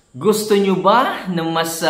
Gusto nyo ba na mas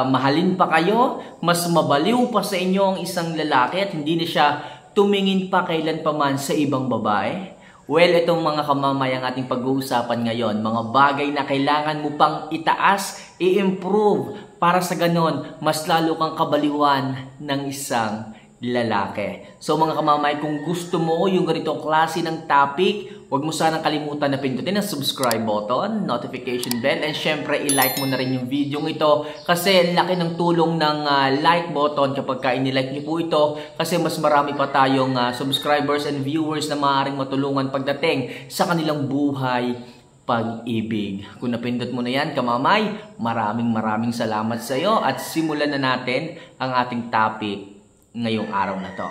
mahalin pa kayo? Mas mabaliw pa sa inyo ang isang lalaki at hindi na siya tumingin pa kailan pa man sa ibang babae? Well, itong mga kamamayang ating pag-uusapan ngayon, mga bagay na kailangan mo pang itaas, i-improve para sa ganon, mas lalo kang kabaliwan ng isang lalaki. So mga kamamay, kung gusto mo yung ganitong klase ng topic, huwag mo sanang kalimutan na pindutin ang subscribe button, notification bell, and syempre i-like mo na rin yung video ito kasi laki ng tulong ng like button kapag inilike niyo po ito kasi mas marami pa tayong subscribers and viewers na maaaring matulungan pagdating sa kanilang buhay pag-ibig. Kung napindot mo na yan, kamamay, maraming salamat sa iyo at simulan na natin ang ating topic ngayong araw na to.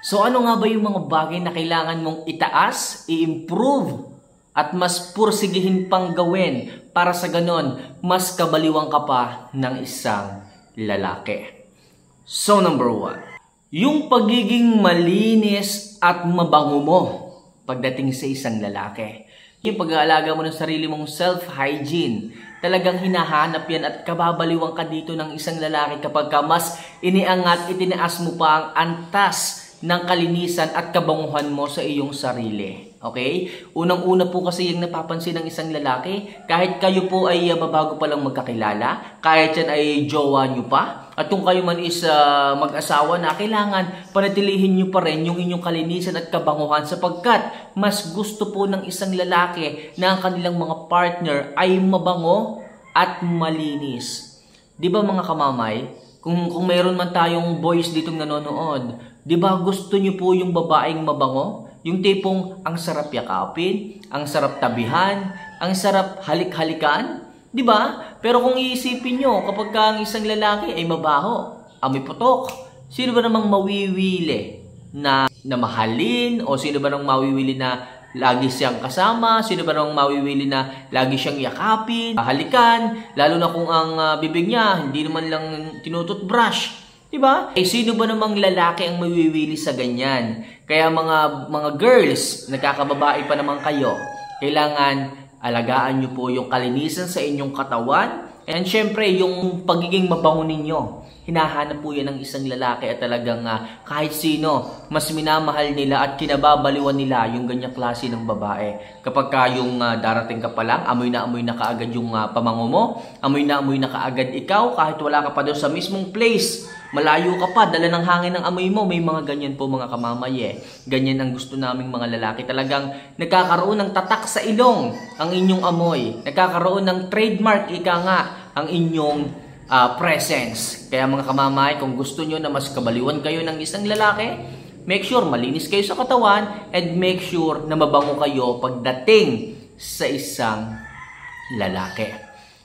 So ano nga ba yung mga bagay na kailangan mong itaas, i-improve, at mas pursigihin pang gawin para sa ganon, mas kabaliwang ka pa ng isang lalaki? So number 1, yung pagiging malinis at mabango mo pagdating sa isang lalaki. Yung pag-aalaga mo ng sarili mong self-hygiene. Talagang hinahanap yan at kababaliwang ka dito ng isang lalaki kapag mas iniangat, itinaas mo pa ang antas ng kalinisan at kabanguhan mo sa iyong sarili. Okay? Unang-una po kasi yung napapansin ng isang lalaki, kahit kayo po ay babago pa lang magkakilala, kahit yan ay jowa nyo pa, at kung kayo man is mag-asawa na, kailangan panatilihin nyo pa rin yung inyong kalinisan at kabanguhan sapagkat mas gusto po ng isang lalaki na ang kanilang mga partner ay mabango at malinis. Di ba mga kamamay? Kung mayroon man tayong boys ditong nanonood, di ba gusto nyo po yung babaeng mabango? Yung tipong ang sarap yakapin, ang sarap tabihan, ang sarap halik-halikan? Di ba? Pero kung iisipin nyo, kapag ang isang lalaki ay mabaho, amoy putok, sino ba namang mawiwili na mahalin? O sino ba namang mawiwili na lagi siyang kasama? Sino ba namang mawiwili na lagi siyang yakapin, halikan? Lalo na kung ang bibig niya hindi naman lang tinututbrush. Diba? Eh, sino ba namang lalaki ang mawiwili sa ganyan? Kaya mga girls, nagkakababae pa naman kayo, kailangan alagaan nyo po yung kalinisan sa inyong katawan. And syempre, yung pagiging mabango ninyo. Hinahanap po yan ng isang lalaki at talagang kahit sino, mas minamahal nila at kinababaliwan nila yung ganyang klase ng babae. Kapag yung darating ka pa lang, amoy na kaagad yung pamango mo, amoy na kaagad ikaw, kahit wala ka pa doon sa mismong place. Malayo ka pa, dala ng hangin ng amoy mo. May mga ganyan po mga kamamay. Ganyan ang gusto naming mga lalaki. Talagang nagkakaroon ng tatak sa ilong ang inyong amoy. Nagkakaroon ng trademark, ika nga, ang inyong presence. Kaya mga kamamay, kung gusto nyo na mas kabaliwan kayo ng isang lalaki, make sure malinis kayo sa katawan and make sure na mabango kayo pagdating sa isang lalaki.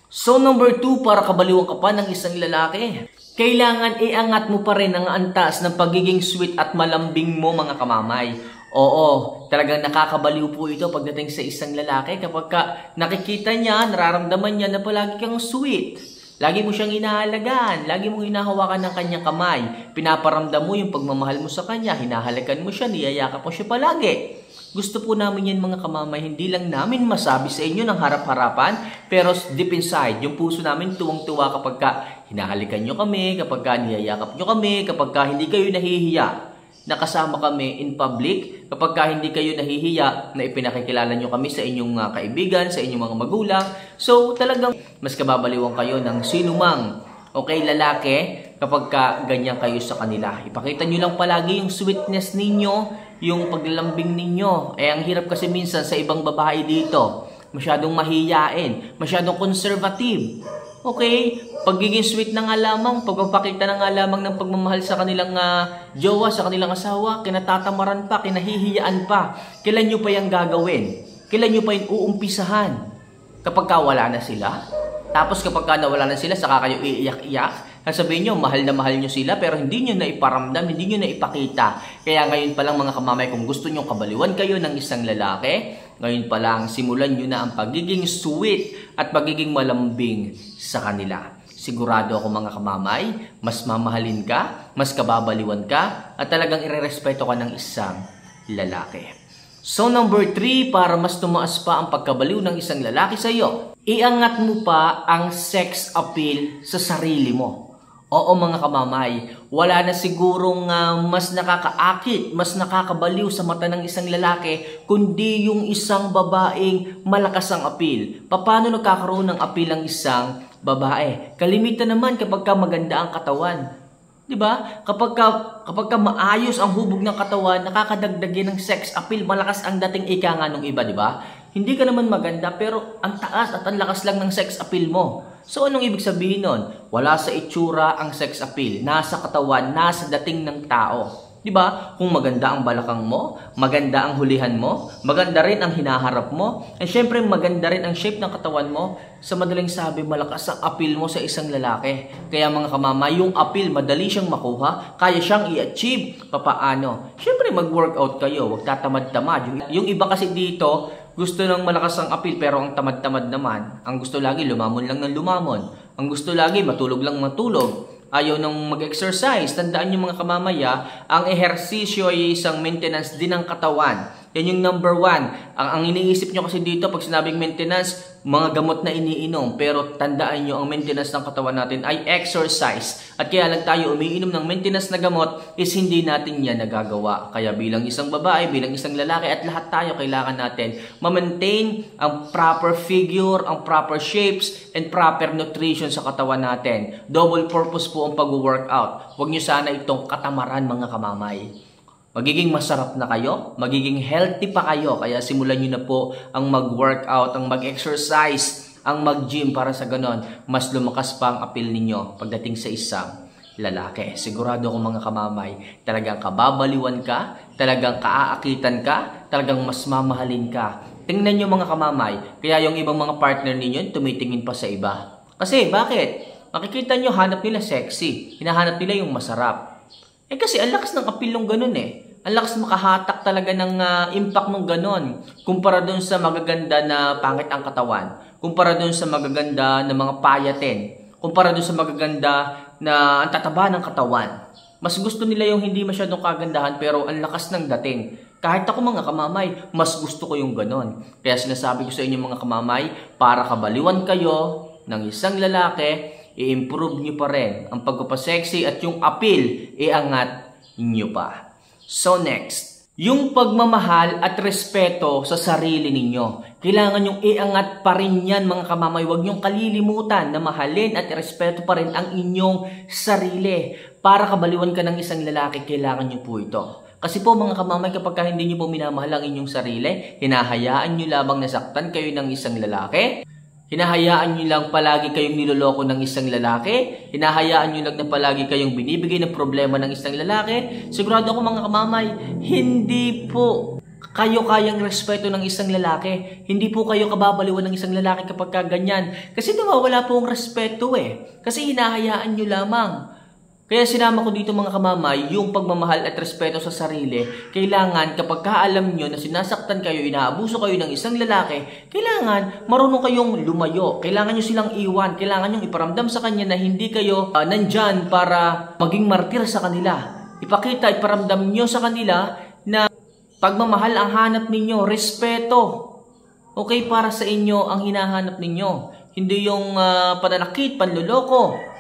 So number 2, para kabaliwan ka pa ng isang lalaki, kailangan iangat mo pa rin ang antas ng pagiging sweet at malambing mo mga kamamay. Oo, talagang nakakabaliw po ito pagdating sa isang lalaki kapag nakikita niya, nararamdaman niya na palagi kang sweet. Lagi mo siyang inaalagaan, lagi mong hinahawakan ng kanyang kamay. Pinaparamdam mo yung pagmamahal mo sa kanya, hinahalakan mo siya, niyayakap mo siya palagi. Gusto po namin yan mga kamamay, hindi lang namin masabi sa inyo ng harap-harapan, pero deep inside, yung puso namin tuwang-tuwa kapag hinahalikan nyo kami, kapag niyayakap nyo kami, kapag hindi kayo nahihiya na kasama kami in public, kapag hindi kayo nahihiya na ipinakikilala nyo kami sa inyong kaibigan, sa inyong mga magulang. So talagang mas kababaliwan kayo ng sinumang lalaki kapag ganyan kayo sa kanila. Ipakita nyo lang palagi yung sweetness ninyo, yung paglalambing ninyo. Ang hirap kasi minsan sa ibang babae dito, masyadong mahiyain, masyadong conservative. Okay? Pagiging sweet na nga lamang, pagpapakita na nga lamang ng pagmamahal sa kanilang jowa, sa kanilang asawa, kinatatamaran pa, kinahihiyaan pa. Kailan nyo pa yung gagawin? Kailan nyo pa yung uumpisahan? Kapag wala na sila? Tapos kapag nawala na sila, saka kayo iiyak-iyak? Sasabihin nyo, mahal na mahal nyo sila, pero hindi nyo na iparamdam, hindi nyo na ipakita. Kaya ngayon pa lang mga kamamay, kung gusto nyo kabaliwan kayo ng isang lalaki, ngayon pa lang, simulan nyo na ang pagiging sweet at pagiging malambing sa kanila. Sigurado ako mga kamamay, mas mamahalin ka, mas kababaliwan ka, at talagang irerespeto ka ng isang lalaki. So number 3, para mas tumaas pa ang pagkabaliw ng isang lalaki sa iyo, iangat mo pa ang sex appeal sa sarili mo. Oo mga kamamay, wala na sigurong mas nakakaakit, mas nakakabaliw sa mata ng isang lalaki, kundi yung isang babaeng malakas ang appeal. Paano nagkakaroon ng appeal ang isang babae? Kalimitan naman kapag maganda ang katawan. Diba? Kapag maayos ang hubog ng katawan, nakakadagdagin ng sex appeal, malakas ang dating ika nga nung iba, diba? Hindi ka naman maganda pero ang taas at ang lakas lang ng sex appeal mo. So anong ibig sabihin nun? Wala sa itsura ang sex appeal, nasa katawan, nasa dating ng tao. Diba? Kung maganda ang balakang mo, maganda ang hulihan mo, maganda rin ang hinaharap mo, at syempre maganda rin ang shape ng katawan mo, sa madaling sabi, malakas ang appeal mo sa isang lalaki. Kaya mga kamama, yung appeal, madali siyang makuha, kaya siyang i-achieve. Papaano? Syempre mag-workout kayo, huwag tatamad-tamad. Yung iba kasi dito, gusto ng malakas ang appeal pero ang tamad-tamad naman. Ang gusto lagi, lumamon lang ng lumamon. Ang gusto lagi, matulog lang matulog. Ayaw nang mag-exercise. Tandaan nyo mga kamamaya, ang ehersisyo ay isang maintenance din ng katawan. Yan yung number 1. Ang iniisip nyo kasi dito, pag sinabing maintenance, mga gamot na iniinom. Pero tandaan nyo, ang maintenance ng katawan natin ay exercise. At kaya lang tayo umiinom ng maintenance na gamot is hindi natin yan nagagawa. Kaya bilang isang babae, bilang isang lalaki, at lahat tayo kailangan natin ma-maintain ang proper figure, ang proper shapes, and proper nutrition sa katawan natin. Double purpose po ang pag-workout. Huwag nyo sana itong katamaran mga kamamay. Magiging masarap na kayo, magiging healthy pa kayo, kaya simulan nyo na po ang mag-workout, ang mag-exercise, ang mag-gym para sa ganon, mas lumakas pa ang appeal ninyo pagdating sa isang lalaki. Sigurado ako mga kamamay, talagang kababaliwan ka, talagang kaaakitan ka, talagang mas mamahalin ka. Tingnan nyo mga kamamay, kaya yung ibang mga partner ninyo tumitingin pa sa iba. Kasi bakit? Makikita nyo, hanap nila sexy, hinahanap nila yung masarap. Kasi ang lakas ng appeal ng ganun Ang lakas makahatak talaga ng impact ng ganon. Kumpara dun sa magaganda na pangit ang katawan. Kumpara dun sa magaganda na mga payatin. Kumpara dun sa magaganda na ang tataba ng katawan. Mas gusto nila yung hindi masyadong kagandahan pero ang lakas ng dating. Kahit ako mga kamamay, mas gusto ko yung ganon. Kaya sinasabi ko sa inyo mga kamamay, para kabaliwan kayo ng isang lalaki, i-improve nyo pa rin ang pagpapasexy at yung appeal, iangat nyo pa. So next, yung pagmamahal at respeto sa sarili ninyo. Kailangan nyong iangat pa rin yan mga kamamay. Huwag nyong kalilimutan na mahalin at respeto pa rin ang inyong sarili. Para kabaliwan ka ng isang lalaki, kailangan nyo po ito. Kasi po mga kamamay, kapag hindi nyo po minamahal ang inyong sarili, hinahayaan nyo labang nasaktan kayo ng isang lalaki. Hinahayaan nyo lang palagi kayong niloloko ng isang lalaki. Hinahayaan nyo lang na palagi kayong binibigay ng problema ng isang lalaki. Sigurado ako mga kamamay, hindi po kayo kayang respeto ng isang lalaki. Hindi po kayo kababaliwan ng isang lalaki kapag ganyan. Kasi nawawala po ang respeto Kasi hinahayaan nyo lamang. Kaya sinama ko dito mga kamamay, yung pagmamahal at respeto sa sarili, kailangan kapag kaalam nyo na sinasaktan kayo, inaabuso kayo ng isang lalaki, kailangan marunong kayong lumayo, kailangan nyo silang iwan, kailangan nyo iparamdam sa kanya na hindi kayo nandyan para maging martir sa kanila. Ipakita, iparamdam nyo sa kanila na pagmamahal ang hanap ninyo, respeto. Okay, para sa inyo ang hinahanap ninyo. Hindi yung pananakit, panloloko,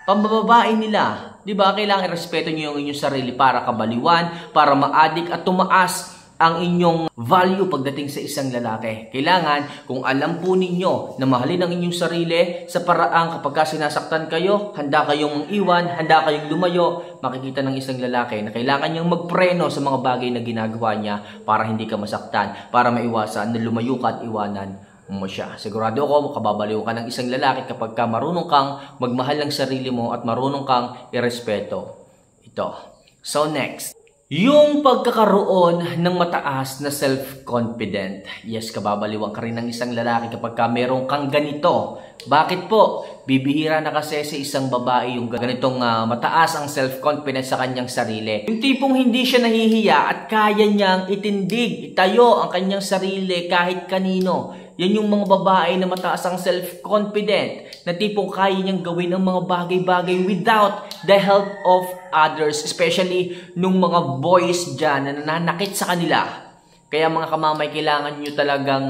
pambababae nila. Diba? Kailangan irespeto nyo yung inyong sarili para kabaliwan, para ma-addict at tumaas ang inyong value pagdating sa isang lalaki. Kailangan, kung alam po ninyo na mahalin ang inyong sarili sa paraang kapag sinasaktan kayo, handa kayong iwan, handa kayong lumayo, makikita ng isang lalaki na kailangan niyang magpreno sa mga bagay na ginagawa niya para hindi ka masaktan, para maiwasan na lumayo ka at iwanan mo siya. Sigurado ako, kababaliw ka ng isang lalaki kapag marunong kang magmahal ng sarili mo at marunong kang irespeto ito. So next, yung pagkakaroon ng mataas na self-confident. Yes, kababaliwan ka rin ng isang lalaki kapag meron kang ganito. Bakit po? Bibihira na kasi sa isang babae yung ganitong mataas ang self-confidence sa kanyang sarili. Yung tipong hindi siya nahihiya at kaya niyang itindig, itayo ang kanyang sarili kahit kanino. Yan yung mga babae na mataas ang self-confident, na tipong kaya niyang gawin ang mga bagay-bagay without the help of others, especially nung mga boys dyan na nananakit sa kanila. Kaya mga kamamay, kailangan nyo talagang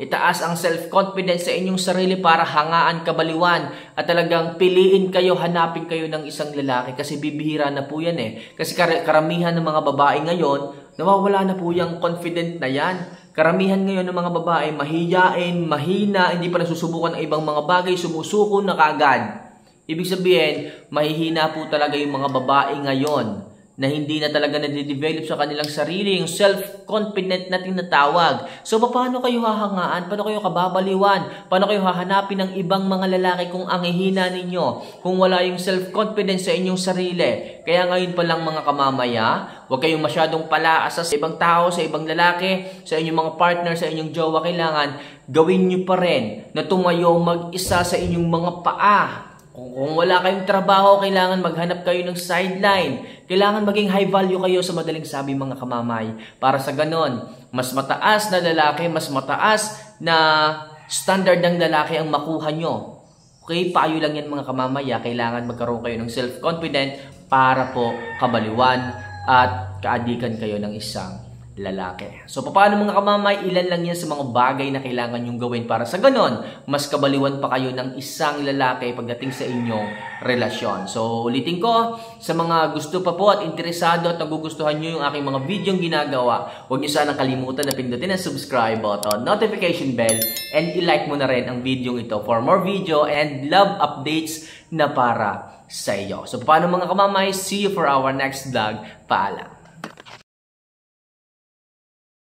itaas ang self-confidence sa inyong sarili para hangaan kabaliwan at talagang piliin kayo, hanapin kayo ng isang lalaki kasi bibihira na po yan eh. Kasi karamihan ng mga babae ngayon, nawawala na po yung confident na yan. Karamihan ngayon ng mga babae, mahiyain, mahina, hindi pa nasusubukan ng ibang mga bagay, sumusuko na kaagad. Ibig sabihin, mahihina po talaga yung mga babae ngayon na hindi na talaga nade-develop sa kanilang sarili, yung self-confident na tinatawag. So, paano kayo hahangaan? Paano kayo kababaliwan? Paano kayo hahanapin ng ibang mga lalaki kung ang hihina ninyo? Kung wala yung self-confidence sa inyong sarili? Kaya ngayon pa lang mga kamamaya, huwag kayong masyadong palaasa sa ibang tao, sa ibang lalaki, sa inyong mga partner, sa inyong jowa. Kailangan gawin nyo pa rin na tumayo mag-isa sa inyong mga paa. Kung wala kayong trabaho, kailangan maghanap kayo ng sideline. Kailangan maging high value kayo sa madaling sabi mga kamamay. Para sa ganon, mas mataas na lalaki, mas mataas na standard ng lalaki ang makuha nyo. Okay, payo lang yan mga kamamaya. Kailangan magkaroon kayo ng self-confident para po kabaliwan at kaadikan kayo ng isang lalaki. So, paano mga kamamay? Ilan lang yan sa mga bagay na kailangan nyong gawin para sa ganon, mas kabaliwan pa kayo ng isang lalaki pagdating sa inyong relasyon. So, ulitin ko, sa mga gusto pa po at interesado at nagugustuhan nyo yung aking mga video ginagawa, huwag nyo sanang kalimutan na pindutin ang subscribe button, notification bell, and i-like mo na rin ang video ito for more video and love updates na para sa iyo. So, paano mga kamamay? See you for our next vlog. Paalam.